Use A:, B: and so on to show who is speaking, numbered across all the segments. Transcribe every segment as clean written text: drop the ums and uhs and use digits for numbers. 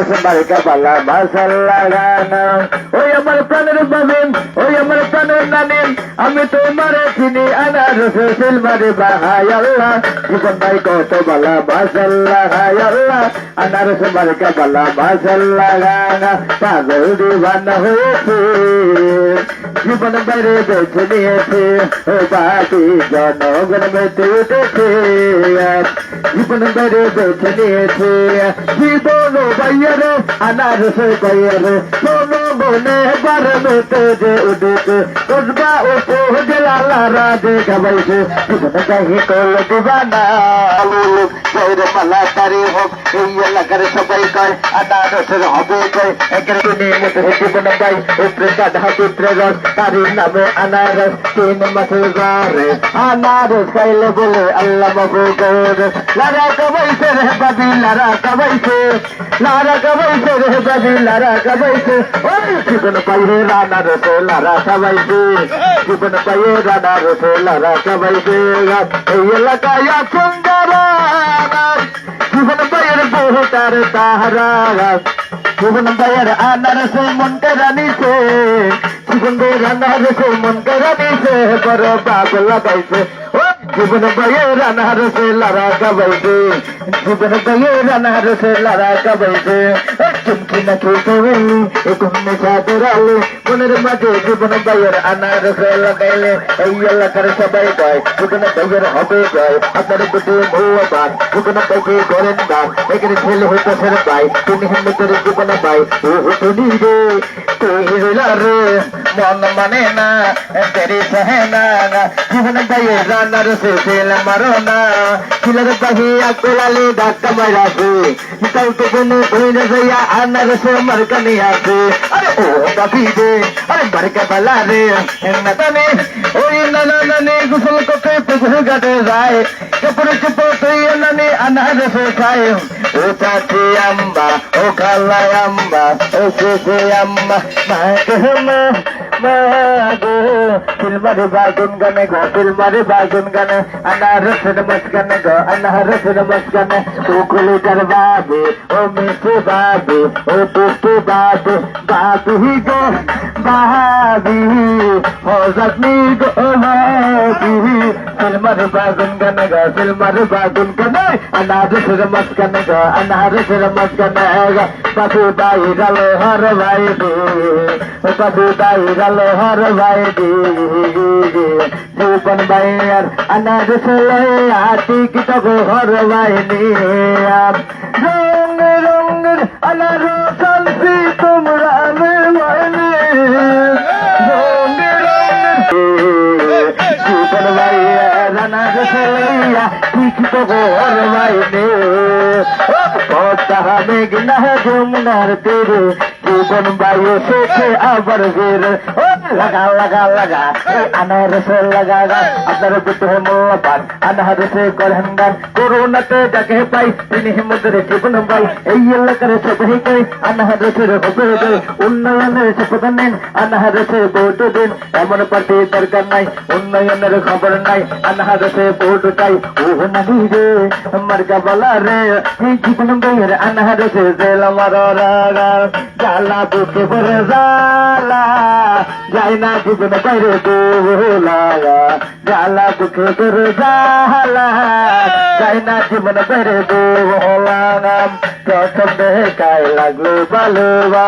A: আনারস মার্কা বালা মাশাআল্লাহ গানা। ওই আমার প্রাণের বাবিন, ওই আমার প্রাণের নানিন, আমি তোমারে চিনি আনারস সিলমারে বাহাই আল্লাহ। জীবন ভাই কত বালা মাশাআল্লাহ হায় আল্লাহ। আনারস মার্কা বালা মাশাআল্লাহ গানা। পাগল দিওয়ানা হয়েছে, জীবন বাইরে বেছে নিয়েছে, ও বাকি জনগণ মেতে উঠেছে। জীবন বাইরে বেছে নিয়েছে, জীবন বাইরে আনারস বাইরে কোনো মনে বার মেতে যে উঠেছে। কসবা উপজেলা রাজে গাবাইছে, জীবন গাহি কল দিবানা বাইরে পালা তারি হোক। এই এলাকার সবাই কয় আনারসের হবে কয় একের মতো জীবন গাই উপরে গাধা পুত্রে রস, তারি নামে আনারস। 3 মাসের ঘরে আনারস খাইলে বলে আল্লাহ মবুগর। লারা কাবাইছে রে বাবি লারা কাবাইছে, লারা কাবাইছে রে বাবি লারা কাবাইছে। ওই জীবন পাইয়ে আনারস লারা কাবাইছে, জীবন পাইয়ে আনারস লারা কাবাইছে। এই এলাকায় সুন্দর জীবন পাইয়ের বহু তার তাহারা, জীবন পাইয়ের আনারস মন কেরানিছে, জীবন পাইয়ের আনারস মন কেরানিছে, বড় পাগল লাগাইছে। জীবন পাইয়ের আনারস লারা কাবাইছে, জীবন পাইয়ের আনারস লারা কাবাইছে। চুমকি না চুলতে হইলি ঘুমে সাদরালে মনের মাঝে জীবন পাইয়ের আনারস লাগাইলে। এই এলাকার সবাই কয় জীবন পাইয়ের হবে কয় আপনার প্রতি মৌবাদ, জীবন পাইকে করেন দান। এখানে ছেলে হইতে সের পাই, তুমি হিন্দুদের জীবন পাই তুমি রে তুই হইলা রে মন মানে না তেরি সহে না। জীবন পাইয়ের আনারস তেল মারো না, ছিলার বাহিয়া কোলালে ধাক্কা মারাছে, তাও তো কোনো ধরে যাইয়া আনারস মার্কা নিয়ে আসে। আরে ও বাপি রে, আরে মার্কা বালা রে না জানে। ওই নানা নানি গোসল করতে পুকুর ঘাটে যায়, কাপড় চোপড় তুই নানি আনারস খায়। ও চাচি আম্মা, ও খালা আম্মা, ও শেষে আম্মা, মা গো মা গো। সিলমারে বাগুন গানে গো, সিলমারে বাগুন গানে আনারসের মাঝখানে গো, আনারসের মাঝখানে। ও কলিটার বাবে, ও মিঠু বাবে, ও টুটু বাবে, বাবি গো বাবি, ও জাতনি গো বাবি। সিলমারে বাগুন গানে গো, সিলমারে বাগুন গানে আনারসের মাঝখানে গো, আনারসের মাঝখানে গো। বাবু বাইরালো হর ভাই দে, বাবু বাইরালো হর ভাই দে। জীবন বাইয়ার আনারস লইয়া টিকিট গো হর ভাই নিয়া। রঙ রঙের আনারস আনছি তোমরা মেলাইনি, রঙ রঙের জীবন বাইয়ার আনারস লইয়া টিকিট গো হর ভাই নিয়া। পদ্মা মেঘনা যমুনার তীরে জীবন বায়ু শেখে আবার ফিরে। লাগা লাগা লাগা আনারস লাগা গান, আপনার বুদ্ধ মোল্লাপান আনারসে করেন গান। করোনাতে যাকে পাই তিনি হিমদের জীবন পাই। এই এলাকার সবাই কই আনারসের হবে গাই, উন্নয়নের শপথ নেন আনারসে ভোট দিন। এমন পার্টি দরকার নাই, উন্নয়নের খবর নাই, আনারসে ভোট চাই। ও নানি রে মার্কা বালা রে, জীবন বাইয়ের আনারসে জেল মারা জ্বালা বুকে ভরে জ্বালা যাই না জীবন বাইরে দোলা, জ্বালা বুকে ভরে জ্বালা যাই না জীবন বাইরে দোলা। প্রথম দেখায় লাগলো ভালোবা,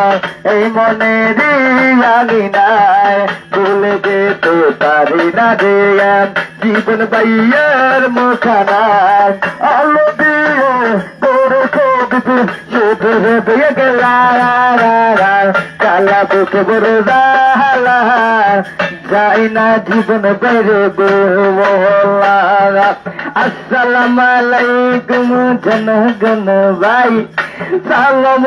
A: এই মনে রিয়ানি নাই, ভুলে যেতে পারি না রে। জীবন বাইয়ের মুখানায় আলো দিয়ে তোরে ছবিতে শুধু দিয়ে গেলা। কালা বুকে বড় জালা যাই না জীবন বাইরে বলা। আসসালামু আলাইকুম জনগণ ভাই, সালাম।